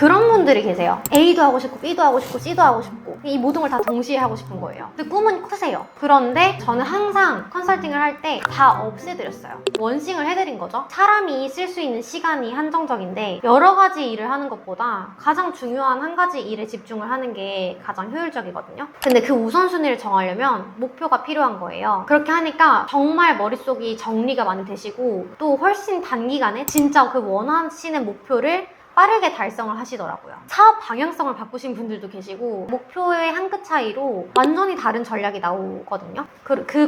그런 분들이 계세요. A도 하고 싶고 B도 하고 싶고 C도 하고 싶고 이 모든 걸 다 동시에 하고 싶은 거예요. 근데 꿈은 크세요. 그런데 저는 항상 컨설팅을 할 때 다 없애드렸어요. 원싱을 해드린 거죠. 사람이 쓸 수 있는 시간이 한정적인데 여러 가지 일을 하는 것보다 가장 중요한 한 가지 일에 집중을 하는 게 가장 효율적이거든요. 근데 그 우선순위를 정하려면 목표가 필요한 거예요. 그렇게 하니까 정말 머릿속이 정리가 많이 되시고 또 훨씬 단기간에 진짜 그 원하시는 목표를 빠르게 달성을 하시더라고요. 사업 방향성을 바꾸신 분들도 계시고 목표의 한 끗 차이로 완전히 다른 전략이 나오거든요.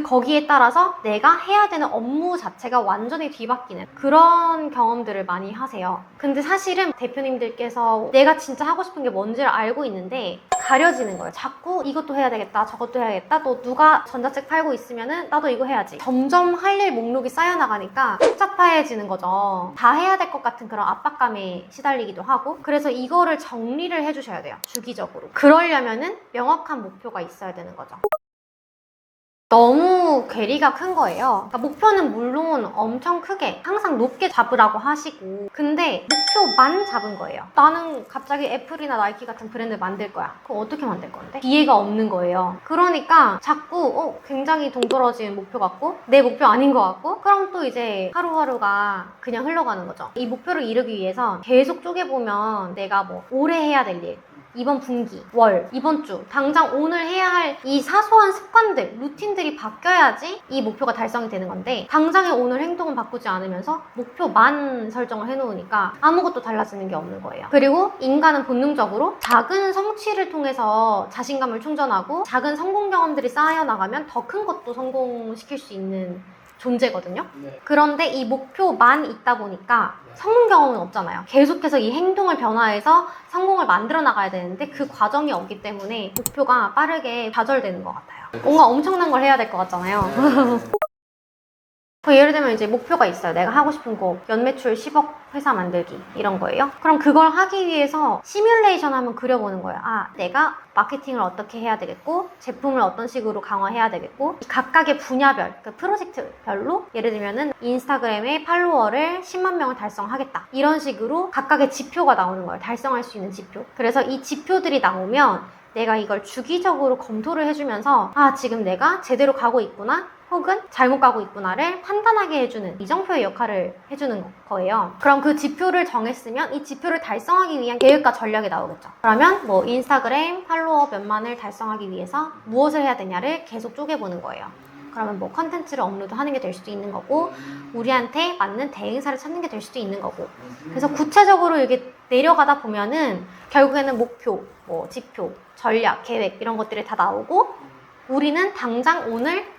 거기에 따라서 내가 해야 되는 업무 자체가 완전히 뒤바뀌는 그런 경험들을 많이 하세요. 근데 사실은 대표님들께서 내가 진짜 하고 싶은 게 뭔지를 알고 있는데 가려지는 거예요. 자꾸 이것도 해야 되겠다, 저것도 해야겠다, 또 누가 전자책 팔고 있으면은 나도 이거 해야지. 점점 할 일 목록이 쌓여나가니까 복잡해지는 거죠. 다 해야 될 것 같은 그런 압박감에 시달리기도 하고, 그래서 이거를 정리를 해주셔야 돼요. 주기적으로. 그러려면은 명확한 목표가 있어야 되는 거죠. 너무 괴리가 큰 거예요. 그러니까 목표는 물론 엄청 크게 항상 높게 잡으라고 하시고, 근데 목표만 잡은 거예요. 나는 갑자기 애플이나 나이키 같은 브랜드를 만들 거야. 그럼 어떻게 만들 건데? 기회가 없는 거예요. 그러니까 자꾸 굉장히 동떨어진 목표 같고 내 목표 아닌 것 같고, 그럼 또 이제 하루하루가 그냥 흘러가는 거죠. 이 목표를 이루기 위해서 계속 쪼개보면 내가 뭐 올해 해야 될 일, 이번 분기, 월, 이번 주, 당장 오늘 해야 할 이 사소한 습관들, 루틴들이 바뀌어야지 이 목표가 달성이 되는 건데, 당장의 오늘 행동은 바꾸지 않으면서 목표만 설정을 해놓으니까 아무것도 달라지는 게 없는 거예요. 그리고 인간은 본능적으로 작은 성취를 통해서 자신감을 충전하고 작은 성공 경험들이 쌓여나가면 더 큰 것도 성공시킬 수 있는 존재거든요. 네. 그런데 이 목표만 있다 보니까 성공 경험은 없잖아요. 계속해서 이 행동을 변화해서 성공을 만들어 나가야 되는데 그 과정이 없기 때문에 목표가 빠르게 좌절되는 것 같아요. 뭔가 엄청난 걸 해야 될 것 같잖아요. 예를 들면 이제 목표가 있어요. 내가 하고 싶은 거 연매출 10억 회사 만들기 이런 거예요. 그럼 그걸 하기 위해서 시뮬레이션 한번 그려보는 거예요. 아, 내가 마케팅을 어떻게 해야 되겠고, 제품을 어떤 식으로 강화해야 되겠고, 각각의 분야별, 그 프로젝트별로 예를 들면은 인스타그램의 팔로워를 10만 명을 달성하겠다, 이런 식으로 각각의 지표가 나오는 거예요. 달성할 수 있는 지표. 그래서 이 지표들이 나오면 내가 이걸 주기적으로 검토를 해주면서 아, 지금 내가 제대로 가고 있구나, 혹은 잘못 가고 있구나를 판단하게 해주는 이정표의 역할을 해주는 거예요. 그럼 그 지표를 정했으면 이 지표를 달성하기 위한 계획과 전략이 나오겠죠. 그러면 뭐 인스타그램 팔로워 몇만을 달성하기 위해서 무엇을 해야 되냐를 계속 쪼개보는 거예요. 그러면 뭐 컨텐츠를 업로드하는 게 될 수도 있는 거고, 우리한테 맞는 대행사를 찾는 게 될 수도 있는 거고. 그래서 구체적으로 이렇게 내려가다 보면은 결국에는 목표, 뭐 지표, 전략, 계획 이런 것들이 다 나오고, 우리는 당장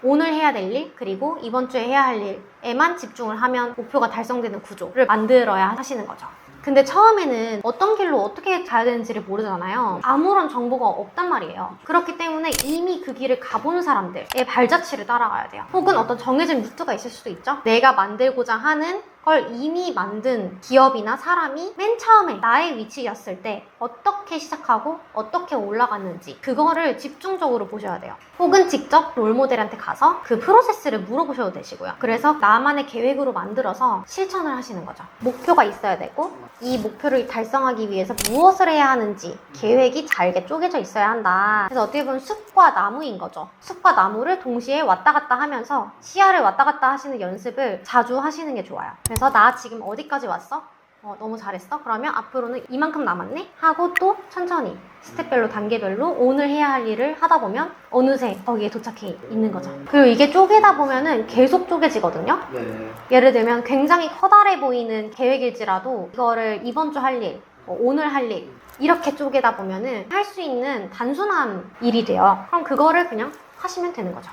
오늘 해야 될 일, 그리고 이번 주에 해야 할 일에만 집중을 하면 목표가 달성되는 구조를 만들어야 하시는 거죠. 근데 처음에는 어떤 길로 어떻게 가야 되는지를 모르잖아요. 아무런 정보가 없단 말이에요. 그렇기 때문에 이미 그 길을 가본 사람들의 발자취를 따라가야 돼요. 혹은 어떤 정해진 루트가 있을 수도 있죠. 내가 만들고자 하는 걸 이미 만든 기업이나 사람이 맨 처음에 나의 위치였을 때 어떻게 시작하고 어떻게 올라갔는지, 그거를 집중적으로 보셔야 돼요. 혹은 직접 롤모델한테 가서 그 프로세스를 물어보셔도 되시고요. 그래서 나만의 계획으로 만들어서 실천을 하시는 거죠. 목표가 있어야 되고, 이 목표를 달성하기 위해서 무엇을 해야 하는지 계획이 잘게 쪼개져 있어야 한다. 그래서 어떻게 보면 숲과 나무인 거죠. 숲과 나무를 동시에 왔다 갔다 하면서 시야를 왔다 갔다 하시는 연습을 자주 하시는 게 좋아요. 그래서 나 지금 어디까지 왔어? 너무 잘했어? 그러면 앞으로는 이만큼 남았네? 하고 또 천천히 스텝별로 단계별로 오늘 해야 할 일을 하다 보면 어느새 거기에 도착해 있는 거죠. 그리고 이게 쪼개다 보면은 계속 쪼개지거든요. 네. 예를 들면 굉장히 커다래 보이는 계획일지라도 이거를 이번 주 할 일, 오늘 할 일, 이렇게 쪼개다 보면은 할 수 있는 단순한 일이 돼요. 그럼 그거를 그냥 하시면 되는 거죠.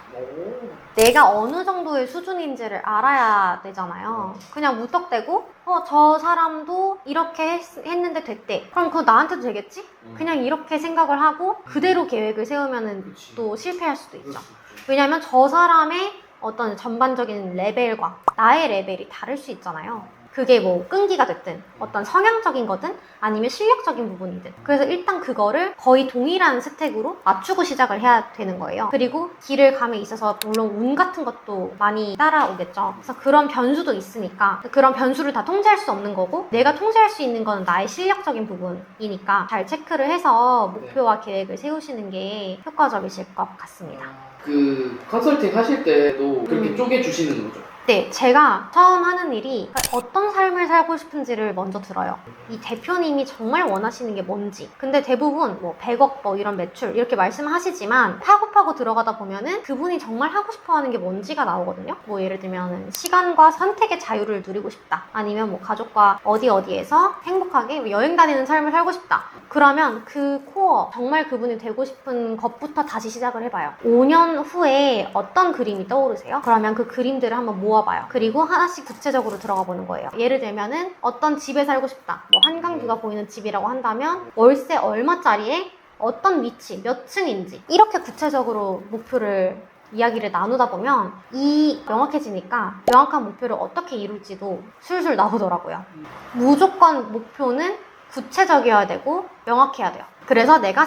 내가 어느 정도의 수준인지를 알아야 되잖아요. 그냥 무턱대고 저 사람도 이렇게 했는데 됐대, 그럼 그거 나한테도 되겠지? 그냥 이렇게 생각을 하고 그대로 계획을 세우면 또 실패할 수도 있죠. 왜냐면 저 사람의 어떤 전반적인 레벨과 나의 레벨이 다를 수 있잖아요. 그게 뭐 끈기가 됐든 어떤 성향적인 거든 아니면 실력적인 부분이든. 그래서 일단 그거를 거의 동일한 스택으로 맞추고 시작을 해야 되는 거예요. 그리고 길을 감에 있어서 물론 운 같은 것도 많이 따라오겠죠. 그래서 그런 변수도 있으니까 그런 변수를 다 통제할 수 없는 거고, 내가 통제할 수 있는 건 나의 실력적인 부분이니까 잘 체크를 해서 목표와 계획을 세우시는 게 효과적이실 것 같습니다. 그 컨설팅 하실 때도 그렇게 쪼개주시는 거죠? 네, 제가 처음 하는 일이 어떤 삶을 살고 싶은지를 먼저 들어요. 이 대표님이 정말 원하시는 게 뭔지. 근데 대부분 뭐 100억 뭐 이런 매출 이렇게 말씀하시지만 파고 들어가다 보면은 그분이 정말 하고 싶어 하는 게 뭔지가 나오거든요. 뭐 예를 들면 시간과 선택의 자유를 누리고 싶다. 아니면 뭐 가족과 어디에서 행복하게 여행 다니는 삶을 살고 싶다. 그러면 그 코어, 정말 그분이 되고 싶은 것부터 다시 시작을 해봐요. 5년 후에 어떤 그림이 떠오르세요? 그러면 그 그림들을 한번 모아봐요. 그리고 하나씩 구체적으로 들어가 보는 거예요. 예를 들면은 어떤 집에 살고 싶다. 뭐 한강뷰가 보이는 집이라고 한다면 월세 얼마짜리에 어떤 위치, 몇 층인지 이렇게 구체적으로 목표를 이야기를 나누다 보면 이 명확해지니까 명확한 목표를 어떻게 이룰지도 술술 나오더라고요. 무조건 목표는 구체적이어야 되고 명확해야 돼요. 그래서 내가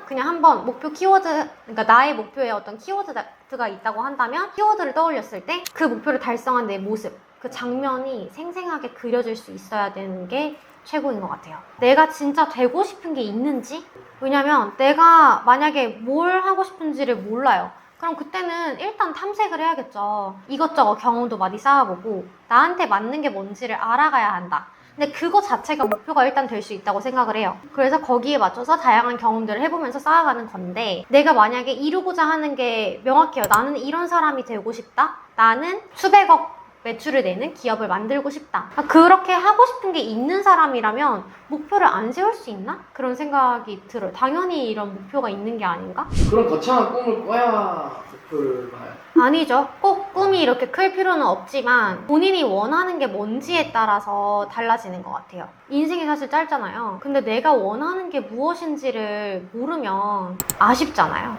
그냥 한번 목표 키워드, 그러니까 나의 목표에 어떤 키워드가 있다고 한다면 키워드를 떠올렸을 때 그 목표를 달성한 내 모습, 그 장면이 생생하게 그려질 수 있어야 되는 게 최고인 것 같아요. 내가 진짜 되고 싶은 게 있는지? 왜냐면 내가 만약에 뭘 하고 싶은지를 몰라요. 그럼 그때는 일단 탐색을 해야겠죠. 이것저것 경험도 많이 쌓아보고 나한테 맞는 게 뭔지를 알아가야 한다. 근데 그거 자체가 목표가 일단 될 수 있다고 생각을 해요. 그래서 거기에 맞춰서 다양한 경험들을 해보면서 쌓아가는 건데, 내가 만약에 이루고자 하는 게 명확해요. 나는 이런 사람이 되고 싶다. 나는 수백억 매출을 내는 기업을 만들고 싶다. 그렇게 하고 싶은 게 있는 사람이라면 목표를 안 세울 수 있나? 그런 생각이 들어요. 당연히 이런 목표가 있는 게 아닌가? 그런 거창한 꿈을 꿔야 목표를 봐요? 아니죠. 꼭 꿈이 이렇게 클 필요는 없지만 본인이 원하는 게 뭔지에 따라서 달라지는 것 같아요. 인생이 사실 짧잖아요. 근데 내가 원하는 게 무엇인지를 모르면 아쉽잖아요.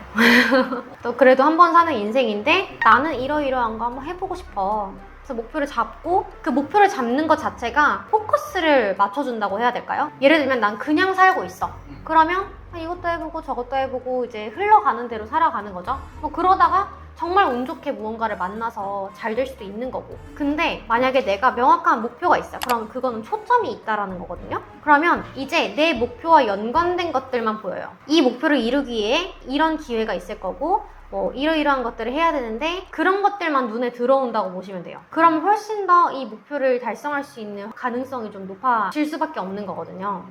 또 그래도 한 번 사는 인생인데 나는 이러이러한 거 한번 해보고 싶어. 그래서 목표를 잡고 그 목표를 잡는 것 자체가 포커스를 맞춰준다고 해야 될까요? 예를 들면 난 그냥 살고 있어. 그러면 이것도 해보고 저것도 해보고 이제 흘러가는 대로 살아가는 거죠. 뭐 그러다가 정말 운 좋게 무언가를 만나서 잘 될 수도 있는 거고. 근데 만약에 내가 명확한 목표가 있어요. 그럼 그거는 초점이 있다라는 거거든요. 그러면 이제 내 목표와 연관된 것들만 보여요. 이 목표를 이루기 위해 이런 기회가 있을 거고 뭐 이러이러한 것들을 해야 되는데 그런 것들만 눈에 들어온다고 보시면 돼요. 그럼 훨씬 더 이 목표를 달성할 수 있는 가능성이 좀 높아질 수밖에 없는 거거든요.